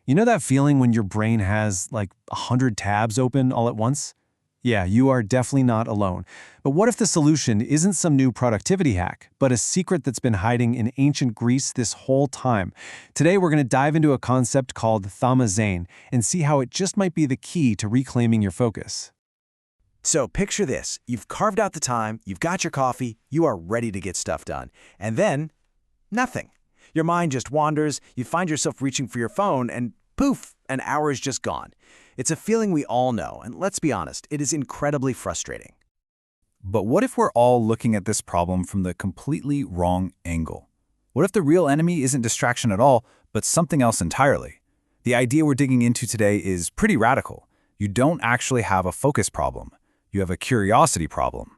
You know that feeling when your brain has like 100 tabs open all at once? Yeah, you are definitely not alone. But what if the solution isn't some new productivity hack, but a secret that's been hiding in ancient Greece this whole time? Today, we're going to dive into a concept called Thaumazein and see how it just might be the key to reclaiming your focus. So picture this. You've carved out the time, you've got your coffee, you are ready to get stuff done. And then, nothing. Your mind just wanders, you find yourself reaching for your phone, and poof, an hour is just gone. It's a feeling we all know, and let's be honest, it is incredibly frustrating. But what if we're all looking at this problem from the completely wrong angle? What if the real enemy isn't distraction at all, but something else entirely? The idea we're digging into today is pretty radical. You don't actually have a focus problem. You have a curiosity problem.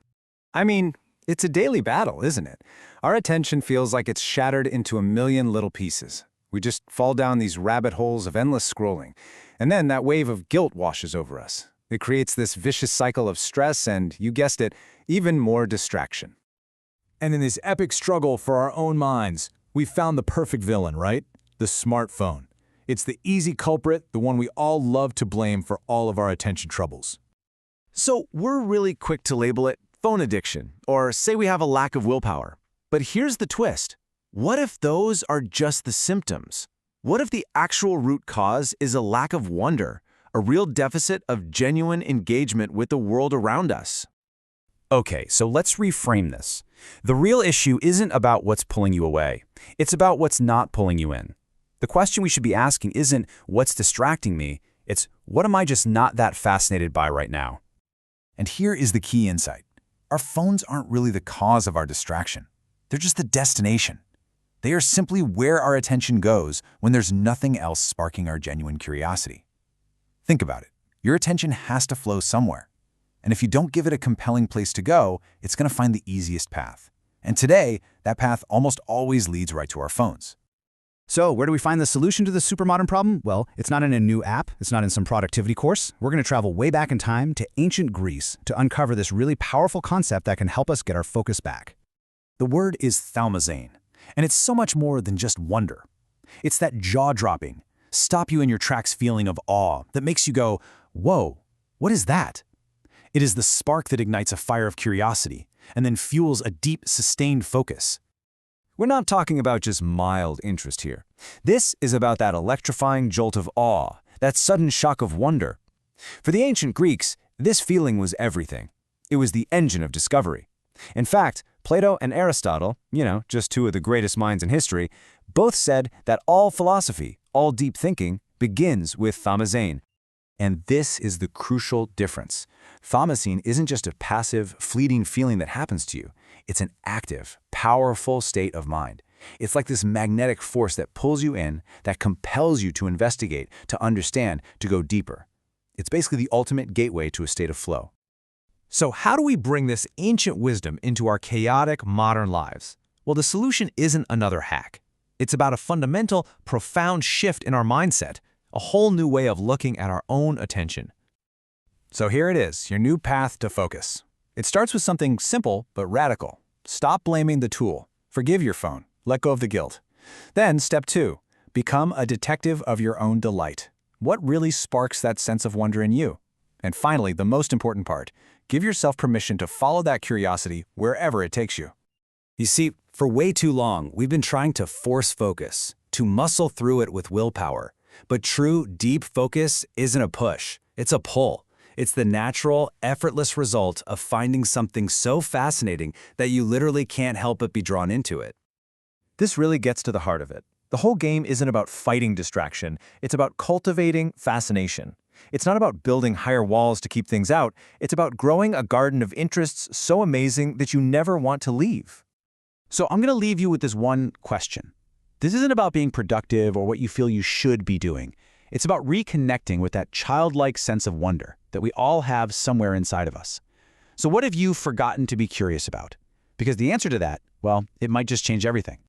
I mean, it's a daily battle, isn't it? Our attention feels like it's shattered into a million little pieces. We just fall down these rabbit holes of endless scrolling. And then that wave of guilt washes over us. It creates this vicious cycle of stress and, you guessed it, even more distraction. And in this epic struggle for our own minds, we found the perfect villain, right? The smartphone. It's the easy culprit, the one we all love to blame for all of our attention troubles. So we're really quick to label it phone addiction, or say we have a lack of willpower. But here's the twist. What if those are just the symptoms? What if the actual root cause is a lack of wonder, a real deficit of genuine engagement with the world around us? Okay, so let's reframe this. The real issue isn't about what's pulling you away. It's about what's not pulling you in. The question we should be asking isn't what's distracting me, it's what am I just not that fascinated by right now? And here is the key insight. Our phones aren't really the cause of our distraction. They're just the destination. They are simply where our attention goes when there's nothing else sparking our genuine curiosity. Think about it. Your attention has to flow somewhere. And if you don't give it a compelling place to go, it's going to find the easiest path. And today, that path almost always leads right to our phones. So where do we find the solution to this super modern problem? Well, it's not in a new app. It's not in some productivity course. We're going to travel way back in time to ancient Greece to uncover this really powerful concept that can help us get our focus back. The word is Thaumazein, and it's so much more than just wonder. It's that jaw-dropping, stop-you-in-your-tracks feeling of awe that makes you go, whoa, what is that? It is the spark that ignites a fire of curiosity and then fuels a deep, sustained focus. We're not talking about just mild interest here. This is about that electrifying jolt of awe, that sudden shock of wonder. For the ancient Greeks, this feeling was everything. It was the engine of discovery. In fact, Plato and Aristotle, just two of the greatest minds in history, both said that all philosophy, all deep thinking, begins with Thaumazein. And this is the crucial difference. Thaumazein isn't just a passive, fleeting feeling that happens to you. It's an active, powerful state of mind. It's like this magnetic force that pulls you in, that compels you to investigate, to understand, to go deeper. It's basically the ultimate gateway to a state of flow. So how do we bring this ancient wisdom into our chaotic modern lives? Well, the solution isn't another hack. It's about a fundamental, profound shift in our mindset, a whole new way of looking at our own attention. So here it is, your new path to focus. It starts with something simple but radical. Stop blaming the tool. Forgive your phone. Let go of the guilt. Then, step 2, become a detective of your own delight. What really sparks that sense of wonder in you? And finally, the most important part, give yourself permission to follow that curiosity wherever it takes you. You see, for way too long, we've been trying to force focus, to muscle through it with willpower. But true, deep focus isn't a push, it's a pull. It's the natural, effortless result of finding something so fascinating that you literally can't help but be drawn into it. This really gets to the heart of it. The whole game isn't about fighting distraction, it's about cultivating fascination. It's not about building higher walls to keep things out, it's about growing a garden of interests so amazing that you never want to leave. So I'm going to leave you with this one question. This isn't about being productive or what you feel you should be doing. It's about reconnecting with that childlike sense of wonder that we all have somewhere inside of us. So what have you forgotten to be curious about? Because the answer to that, well, it might just change everything.